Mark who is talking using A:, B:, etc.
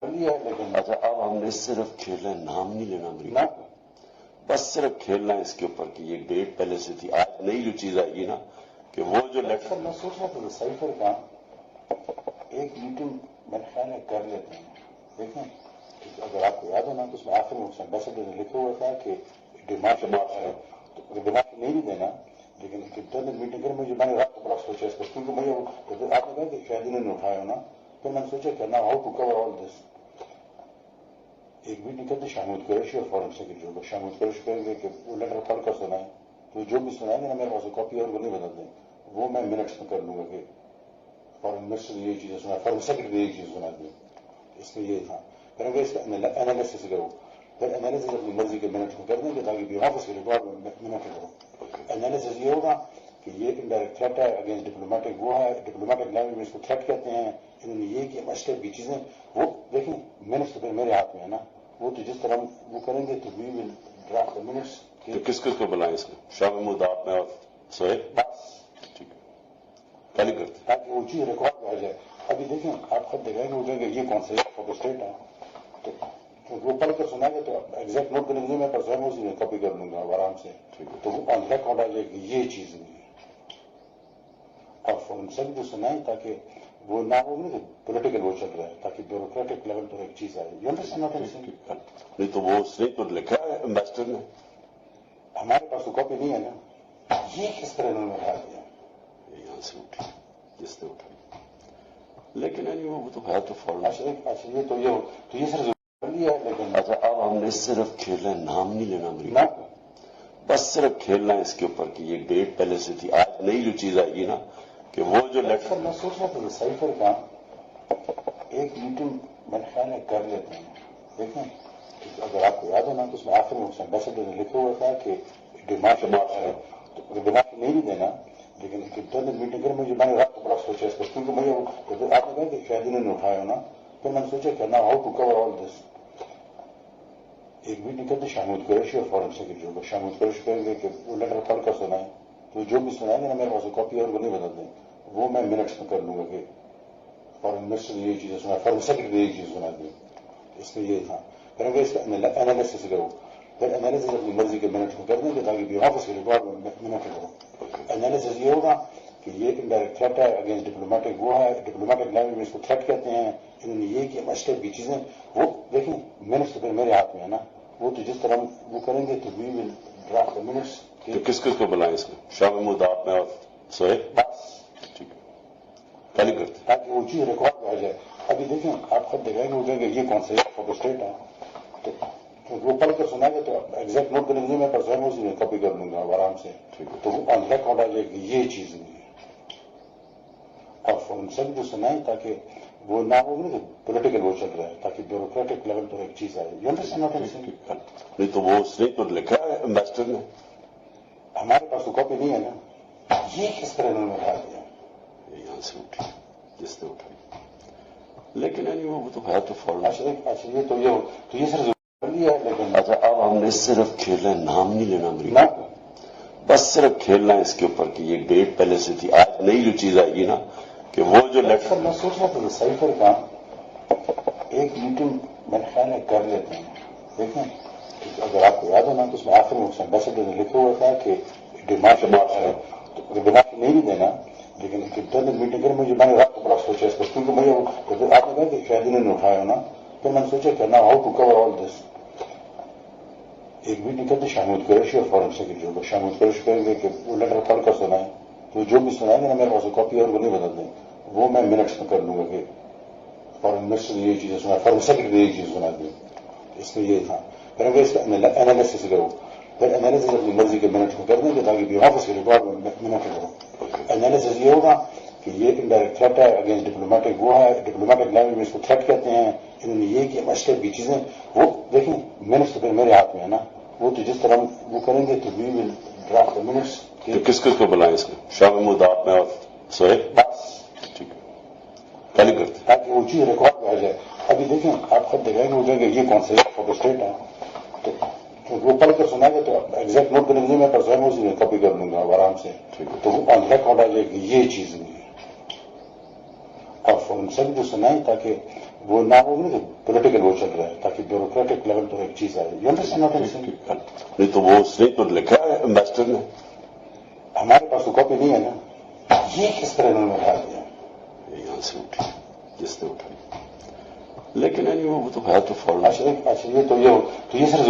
A: लिया है लेकिन
B: अच्छा, अब हमने सिर्फ खेलना है, नाम नहीं लेना अमरीका, बस सिर्फ खेलना है इसके ऊपर कि ये डेट पहले से थी। आज नई जो चीज आएगी ना कि वो जो
A: लेक्चर मैं सोच रहा था साइफर का एक मीटिंग मेरे ख्याल में कर लेते हैं। देखें अगर आपको याद हो ना तो उसमें आखिर में उस एम्बेसडर ने लिखा हुआ था कि डिमांड है तो डिमांड नहीं भी देना लेकिन इंटरनल मीटिंग कर मुझे मैंने रात को बड़ा सोचा इसको क्योंकि मुझे आपने कहा कि शायद इन्होंने उठाया हो ना फिर मैंने सोचा कि ना how to cover all this. एक मीटिंग करते शामिल कुरैशी और फॉरेन सेक्रेटरी को शामिल कुरैशी करेंगे कि वो लेटर पढ़ कर सुनाए तो जो भी सुनाएंगे ना मेरे पास कॉपी और वो नहीं बदल दें वो मैं मिनट्स में कर लूंगा कि फॉरेन मिनिस्टर ने ये चीजें सुना फॉरेन सेक्रेटरी ने ये चीज सुना दी इसमें ये था फिर अगर इसका एनालिसिस करो फिर एनालिसिस अपनी मर्जी के मिनट में कर देंगे ताकि भी ऑफिस के रिकॉर्ड में मिनट करो। एनालिसिस ये होगा कि ये इनडायरेक्ट थ्रेट है अगेंस्ट डिप्लोमेटिक वो है डिप्लोमेटिक लैंग्वेज में इसको थ्रेट कहते हैं इन्होंने ये किया मस्टर्ड की चीजें वो देखें मिनट्स तो फिर मेरे हाथ में है ना वो तो जिस तरह वो करेंगे तो we will draft the minutes.
B: तो किस किस को बुलाएं इसमें शाह महमूद आप में और सोहेब
A: बस
B: ठीक है कल ही करते
A: ताकि वो चीज रिकॉर्ड में आ जाए। अभी देखें आप खुद देखेंगे वो कहेंगे ये कौन सा स्टेट है तो वो पढ़ कर सुनाएंगे तो एग्जैक्ट नोट करेंगे मैं पर उसी में कॉपी कर लूंगा आराम से तो वो ऑन रिकॉर्ड आ जाएगी ये चीज नहीं है और फॉरन सेक्रेटरी जो सुनाए ताकि वो ना हो कि पोलिटिकल वो चल रहा है ताकि ब्यूरोक्रेटिक लेवल पर एक चीज आए यू अंडरस्टैंड
B: नहीं तो वो उसने तो लिखा है एम्बेसडर ने
A: हमारे पास तो कॉपी नहीं है ना ये किस तरह उन्होंने उठा दिया
B: यहाँ से उठी जिसने उठाई लेकिन वो तो है तो फॉरन
A: अच्छा ये सिर्फ लिया है लेकिन
B: अच्छा अब हमने सिर्फ खेलना है नाम नहीं लेना अमरीका बस सिर्फ खेलना है इसके ऊपर कि ये डेट पहले से थी। आज नई जो चीज आएगी ना कि वो जो
A: लेक्चर मैं सोच रहा था साइफर का एक मीटिंग मेरे ख्याल में कर लेते हैं। देखें अगर आपको याद हो ना तो उसमें आखिर में उस एम्बेसडर ने लिखा हुआ था कि डिमांड है तो डिमांड नहीं भी देना लेकिन इंटरनल मीटिंग कर मुझे मैंने रात को बड़ा सोचा इसको क्योंकि मुझे आपने कहा कि शायद इन्होंने उठाया हो ना फिर मैंने सोचा कि ना how to cover all this. एक मीटिंग करते शामिल कुरैशी और फॉरेन सेक्रेटरी को शामिल कुरैशी करेंगे कि वो लेटर पढ़ कर सुनाए तो जो भी सुनाएंगे ना मेरे पास कॉपी और वो नहीं बदल दें वो मैं मिनट्स में कर लूंगा कि फॉरेन मिनिस्टर ने ये चीजें सुना फॉरेन सेक्रेटरी ने ये चीज सुना दी इसमें ये था फिर अगर इसका एनालिसिस करो फिर एनालिसिस अपनी मर्जी के मिनट में कर देंगे ताकि भी ऑफिस के रिकॉर्ड में मिनट करो। एनालिसिस ये होगा कि ये इनडायरेक्ट थ्रेट है अगेंस्ट डिप्लोमेटिक वो है डिप्लोमेटिक लैंग्वेज में इसको थ्रेट कहते हैं इन्होंने ये किया मस्टर्ड की चीजें वो देखें मिनट्स तो फिर मेरे हाथ में है ना वो तो जिस तरह वो करेंगे तो we will draft the minutes.
B: तो किस किस को बुलाएं इसमें शाह महमूद आप में और सोहेब
A: बस
B: ठीक है कल ही करते
A: ताकि वो चीज रिकॉर्ड में आ जाए। अभी देखें आप खुद देखेंगे वो कहेंगे ये कौन सा स्टेट है तो वो पढ़ कर सुनाएंगे तो एग्जैक्ट नोट करेंगे मैं पर उसी में कॉपी कर लूंगा आराम से तो वो ऑन रिकॉर्ड आ जाएगी ये चीज नहीं है और फॉरन सेक्रेटरी जो सुनाए ताकि वो ना हो कि पोलिटिकल वो चल रहा है ताकि ब्यूरोक्रेटिक लेवल पर एक चीज आए यू अंडरस्टैंड
B: नहीं तो वो उसने तो लिखा है एम्बेसडर ने
A: हमारे पास तो कॉपी नहीं है ना ये किस तरह उन्होंने उठा दिया
B: यहाँ से उठी जिसने उठाई लेकिन वो तो है तो फॉरन
A: अच्छा ये सिर्फ लिया है लेकिन
B: अच्छा अब हमने सिर्फ खेलना है नाम नहीं लेना अमरीका बस सिर्फ खेलना है इसके ऊपर कि ये डेट पहले से थी। आज नई जो चीज आएगी ना कि वो जो
A: लेक्चर मैं सोच रहा था साइफर का एक मीटिंग मेरे ख्याल में कर लेते हैं। देखें अगर आपको याद हो ना तो उसमें आखिर में उस एम्बेसडर ने लिखा हुआ था कि डिमांड है तो डिमांड नहीं भी देना लेकिन इंटरनल मीटिंग कर मुझे मैंने रात को बड़ा सोचा इसको क्योंकि मुझे आपने कहा कि शायद इन्होंने उठाया हो ना फिर मैंने सोचा कि ना how to cover all this. एक मीटिंग करते शामिल कुरैशी और फॉरेन सेक्रेटरी को शामिल कुरैशी करेंगे कि वो लेटर पढ़ कर सुनाए तो जो भी सुनाएंगे ना मेरे पास कॉपी और वो नहीं बदल दें वो मैं मिनट्स में कर लूंगा कि फॉरेन मिनिस्टर ने ये चीजें सुना फॉरेन सेक्रेटरी ने ये चीज सुना दी इसमें ये था फिर अगर इसका एनालिसिस करो फिर एनालिसिस अपनी मर्जी के मिनट में कर देंगे ताकि भी ऑफिस के रिकॉर्ड में मिनट करो। एनालिसिस ये होगा कि ये इनडायरेक्ट थ्रेट है अगेंस्ट डिप्लोमेटिक वो है डिप्लोमेटिक लैंग्वेज में इसको थ्रेट कहते हैं इन्होंने ये किया मस्टर्ड की चीजें वो देखें मिनट्स तो फिर मेरे हाथ में है ना वो तो जिस तरह वो करेंगे तो we will draft the minutes.
B: तो किस किस को बुलाएं इसमें शाह महमूद आप में और सोहेब
A: बस
B: ठीक है कल ही करते
A: ताकि वो चीज रिकॉर्ड में आ जाए। अभी देखें आप खुद देखेंगे वो कहेंगे ये कौन सा स्टेट है तो वो पढ़ कर सुनाएंगे तो एग्जैक्ट नोट करेंगे मैं पर उसी में कॉपी कर लूंगा आराम से तो वो ऑन रिकॉर्ड आ जाएगी ये चीज नहीं है और फॉरन सेक्रेटरी जो सुनाए ताकि وہ نہ ہو نہیں پولیٹیکل وہ چل رہا ہے تاکہ بیوروکریٹک لیول پر ایک چیز آئے. یو انڈرسٹینڈ ناٹ
B: نہیں تو وہ اس نے تو لکھا ہے امبیسڈر نے.
A: ہمارے پاس تو کاپی نہیں ہے نا. یہ کس طرح انہوں نے اٹھا دیا؟
B: یہاں سے اٹھی جس نے اٹھائی. لیکن وہ تو ہے تو فارم.
A: اچھا یہ تو یہ صرف